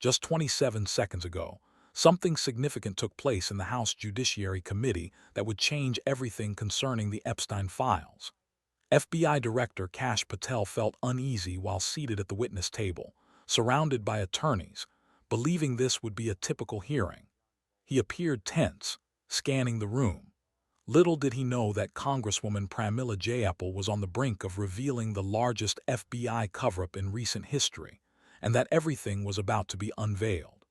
Just 27 seconds ago, something significant took place in the House Judiciary Committee that would change everything concerning the Epstein files. FBI Director Kash Patel felt uneasy while seated at the witness table, surrounded by attorneys, believing this would be a typical hearing. He appeared tense, scanning the room. Little did he know that Congresswoman Pramila Jayapal was on the brink of revealing the largest FBI cover-up in recent history, and that everything was about to be unveiled.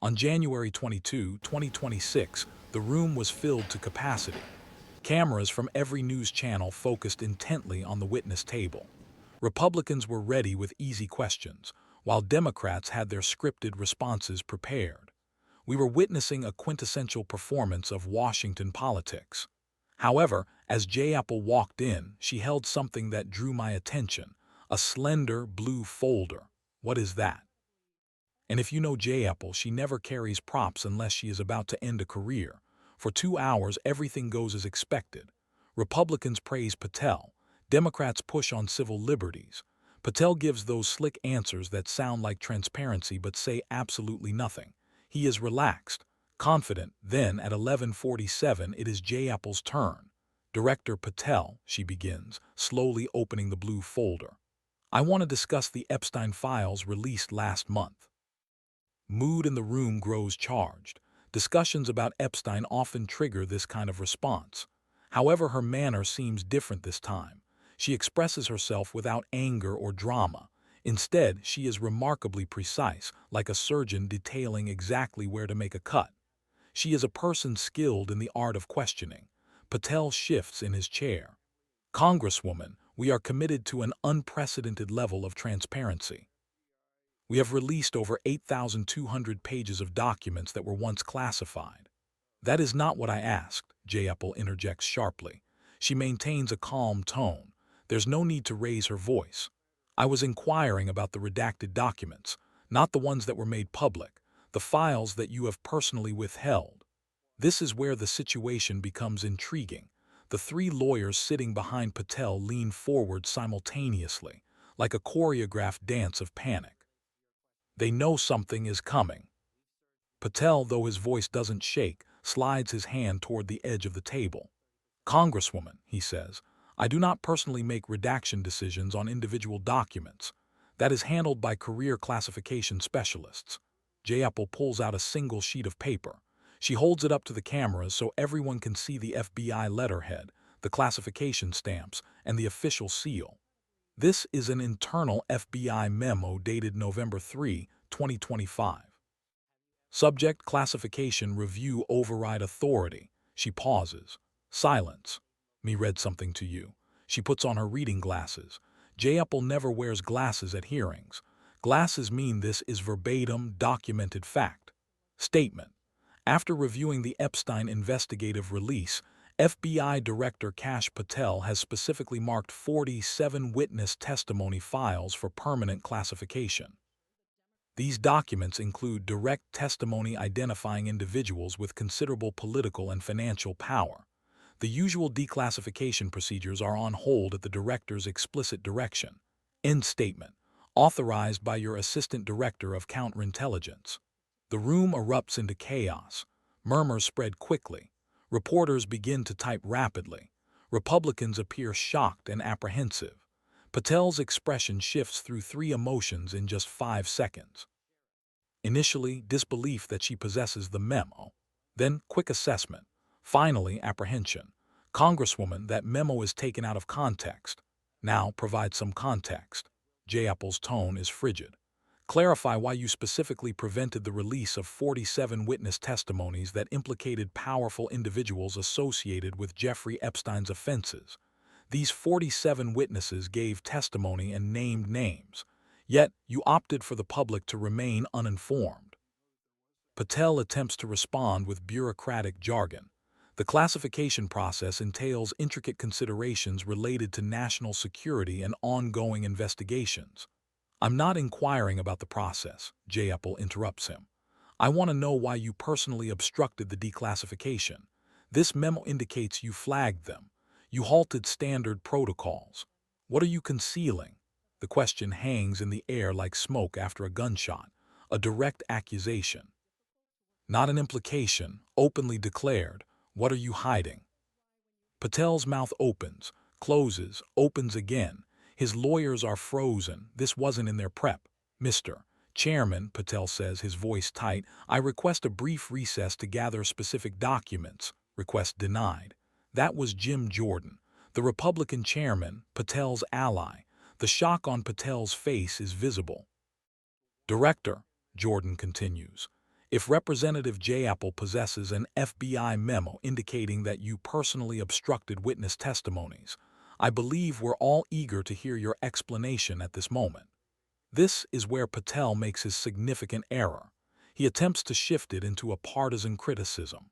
On January 22, 2026, the room was filled to capacity. Cameras from every news channel focused intently on the witness table. Republicans were ready with easy questions, while Democrats had their scripted responses prepared. We were witnessing a quintessential performance of Washington politics. However, as Jayapal walked in, she held something that drew my attention, a slender blue folder. What is that? And if you know Jayapal, she never carries props unless she is about to end a career. For 2 hours, everything goes as expected. Republicans praise Patel. Democrats push on civil liberties. Patel gives those slick answers that sound like transparency but say absolutely nothing. He is relaxed, confident. Then, at 11:47, it is Jayapal's turn. Director Patel, she begins, slowly opening the blue folder. I want to discuss the Epstein files released last month. Mood in the room grows charged. Discussions about Epstein often trigger this kind of response. However, her manner seems different this time. She expresses herself without anger or drama. Instead, she is remarkably precise, like a surgeon detailing exactly where to make a cut. She is a person skilled in the art of questioning. Patel shifts in his chair. Congresswoman, we are committed to an unprecedented level of transparency. We have released over 8,200 pages of documents that were once classified. That is not what I asked, Jayapal interjects sharply. She maintains a calm tone. There's no need to raise her voice. I was inquiring about the redacted documents, not the ones that were made public, the files that you have personally withheld. This is where the situation becomes intriguing. The three lawyers sitting behind Patel lean forward simultaneously, like a choreographed dance of panic. They know something is coming. Patel, though his voice doesn't shake, slides his hand toward the edge of the table. Congresswoman, he says, I do not personally make redaction decisions on individual documents. That is handled by career classification specialists. Jayapal pulls out a single sheet of paper. She holds it up to the cameras so everyone can see the FBI letterhead, the classification stamps, and the official seal. This is an internal FBI memo dated November 3, 2025. Subject Classification Review Override Authority. She pauses. Silence. Me read something to you. She puts on her reading glasses. Jayapal never wears glasses at hearings. Glasses mean this is verbatim, documented fact. Statement. After reviewing the Epstein investigative release, FBI Director Kash Patel has specifically marked 47 witness testimony files for permanent classification. These documents include direct testimony identifying individuals with considerable political and financial power. The usual declassification procedures are on hold at the director's explicit direction. End statement. Authorized by your Assistant Director of Counterintelligence. The room erupts into chaos. Murmurs spread quickly. Reporters begin to type rapidly. Republicans appear shocked and apprehensive. Patel's expression shifts through 3 emotions in just 5 seconds. Initially, disbelief that she possesses the memo. Then, quick assessment. Finally, apprehension. Congresswoman, that memo is taken out of context. Now, provide some context. Jayapal's tone is frigid. Clarify why you specifically prevented the release of 47 witness testimonies that implicated powerful individuals associated with Jeffrey Epstein's offenses. These 47 witnesses gave testimony and named names, yet you opted for the public to remain uninformed. Patel attempts to respond with bureaucratic jargon. The classification process entails intricate considerations related to national security and ongoing investigations. I'm not inquiring about the process, Jayapal interrupts him. I want to know why you personally obstructed the declassification. This memo indicates you flagged them. You halted standard protocols. What are you concealing? The question hangs in the air like smoke after a gunshot. a direct accusation. Not an implication, openly declared. What are you hiding? Patel's mouth opens, closes, opens again. His lawyers are frozen. This wasn't in their prep. Mr. Chairman, Patel says, his voice tight, I request a brief recess to gather specific documents. Request denied. That was Jim Jordan, the Republican chairman, Patel's ally. The shock on Patel's face is visible. Director, Jordan continues, if Representative Jayapal possesses an FBI memo indicating that you personally obstructed witness testimonies, I believe we're all eager to hear your explanation at this moment. This is where Patel makes his significant error. He attempts to shift it into a partisan criticism.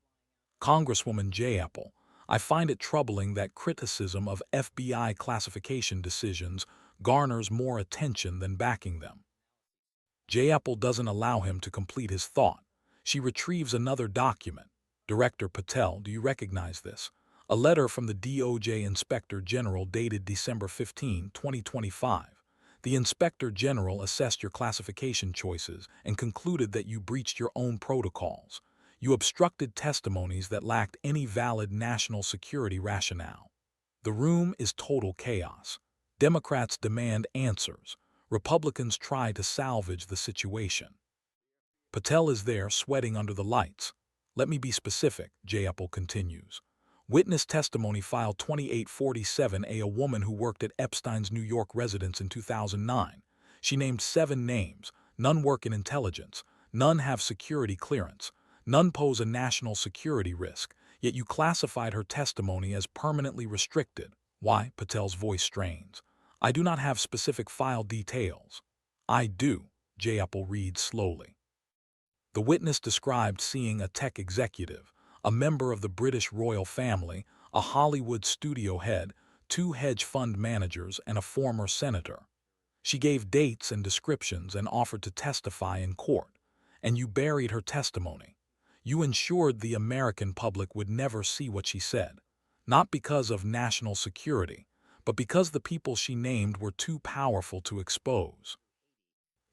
Congresswoman Jayapal, I find it troubling that criticism of FBI classification decisions garners more attention than backing them. Jayapal doesn't allow him to complete his thought. She retrieves another document. Director Patel, do you recognize this? A letter from the DOJ Inspector General dated December 15, 2025. The Inspector General assessed your classification choices and concluded that you breached your own protocols. You obstructed testimonies that lacked any valid national security rationale. The room is total chaos. Democrats demand answers. Republicans try to salvage the situation. Patel is there sweating under the lights. Let me be specific, Jayapal continues. Witness testimony file 2847A, a woman who worked at Epstein's New York residence in 2009. She named 7 names. None work in intelligence. None have security clearance. None pose a national security risk. Yet you classified her testimony as permanently restricted. Why? Patel's voice strains. I do not have specific file details. I do, Jayapal reads slowly. The witness described seeing a tech executive, a member of the British royal family, a Hollywood studio head, 2 hedge fund managers, and a former senator. She gave dates and descriptions and offered to testify in court. And you buried her testimony. You ensured the American public would never see what she said, not because of national security, but because the people she named were too powerful to expose.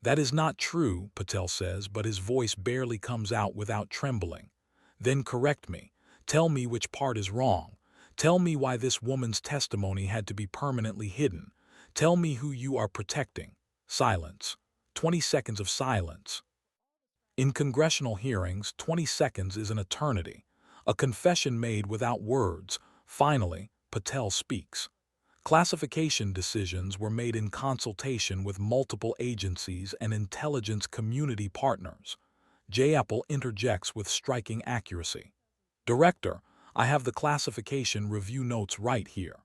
That is not true, Patel says, but his voice barely comes out without trembling. Then correct me. Tell me which part is wrong. Tell me why this woman's testimony had to be permanently hidden. Tell me who you are protecting. Silence. 20 seconds of silence. In congressional hearings, 20 seconds is an eternity. A confession made without words. Finally, Patel speaks. Classification decisions were made in consultation with multiple agencies and intelligence community partners. Jayapal interjects with striking accuracy. Director, I have the classification review notes right here.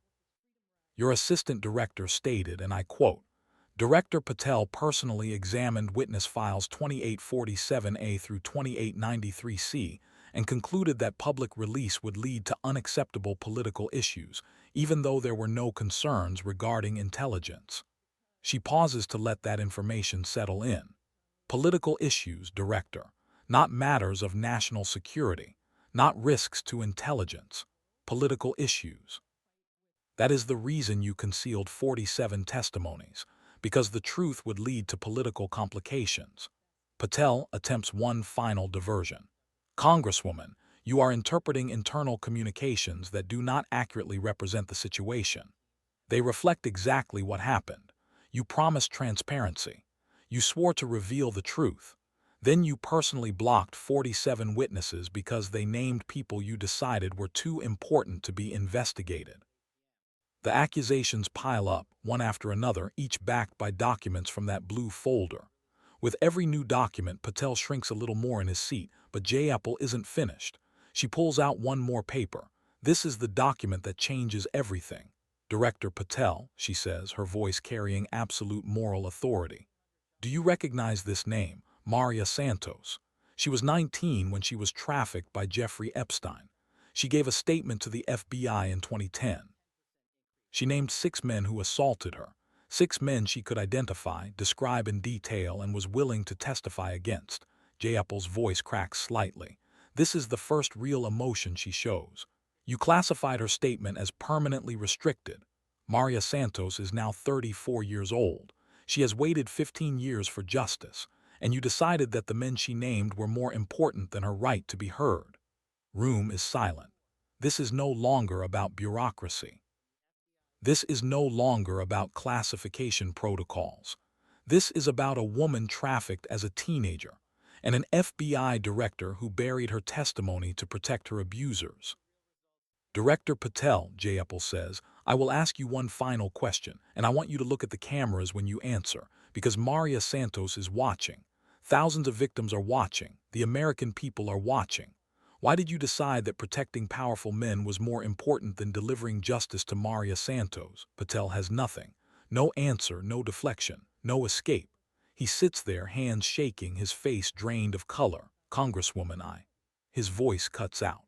Your assistant director stated, and I quote, Director Patel personally examined witness files 2847A through 2893C and concluded that public release would lead to unacceptable political issues, even though there were no concerns regarding intelligence. She pauses to let that information settle in. Political issues, Director, not matters of national security, not risks to intelligence, political issues. That is the reason you concealed 47 testimonies, because the truth would lead to political complications. Patel attempts one final diversion. Congresswoman, you are interpreting internal communications that do not accurately represent the situation. They reflect exactly what happened. You promised transparency. You swore to reveal the truth. Then you personally blocked 47 witnesses because they named people you decided were too important to be investigated. The accusations pile up, one after another, each backed by documents from that blue folder. With every new document, Patel shrinks a little more in his seat, but Jayapal isn't finished. She pulls out one more paper. This is the document that changes everything. Director Patel, she says, her voice carrying absolute moral authority. Do you recognize this name, Maria Santos? She was 19 when she was trafficked by Jeffrey Epstein. She gave a statement to the FBI in 2010. She named 6 men who assaulted her, 6 men she could identify, describe in detail, and was willing to testify against. Jayapal's voice cracks slightly. This is the first real emotion she shows. You classified her statement as permanently restricted. Maria Santos is now 34 years old. She has waited 15 years for justice, and you decided that the men she named were more important than her right to be heard. Room is silent. This is no longer about bureaucracy. This is no longer about classification protocols. This is about a woman trafficked as a teenager and an FBI director who buried her testimony to protect her abusers. Director Patel, Jayapal says, I will ask you one final question, and I want you to look at the cameras when you answer, because Maria Santos is watching. Thousands of victims are watching. The American people are watching. Why did you decide that protecting powerful men was more important than delivering justice to Maria Santos? Patel has nothing. No answer, no deflection, no escape. He sits there, hands shaking, his face drained of color. Congresswoman, His voice cuts out.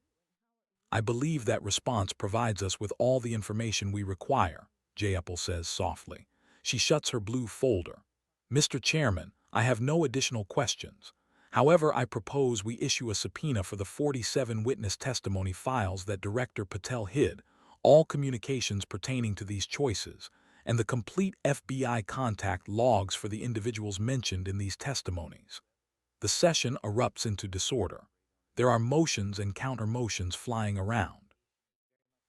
I believe that response provides us with all the information we require, Jayapal says softly. She shuts her blue folder. Mr. Chairman, I have no additional questions. However, I propose we issue a subpoena for the 47 witness testimony files that Director Patel hid, all communications pertaining to these choices, and the complete FBI contact logs for the individuals mentioned in these testimonies. The session erupts into disorder. There are motions and counter-motions flying around.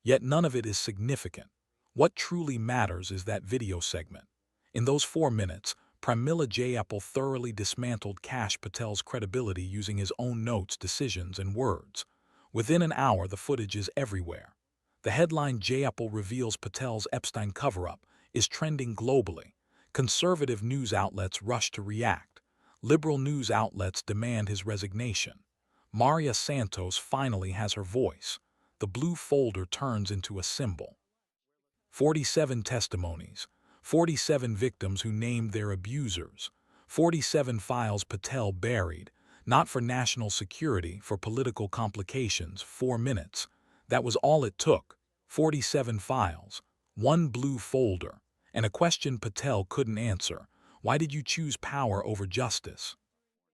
Yet none of it is significant. What truly matters is that video segment. In those 4 minutes, Pramila Jayapal thoroughly dismantled Kash Patel's credibility using his own notes, decisions, and words. Within an hour, the footage is everywhere. The headline "Jayapal reveals Patel's Epstein cover-up" is trending globally. Conservative news outlets rush to react. Liberal news outlets demand his resignation. Maria Santos finally has her voice. The blue folder turns into a symbol. 47 testimonies, 47 victims who named their abusers, 47 files Patel buried, not for national security, for political complications. 4 minutes. That was all it took. 47 files, one blue folder, and a question Patel couldn't answer. Why did you choose power over justice?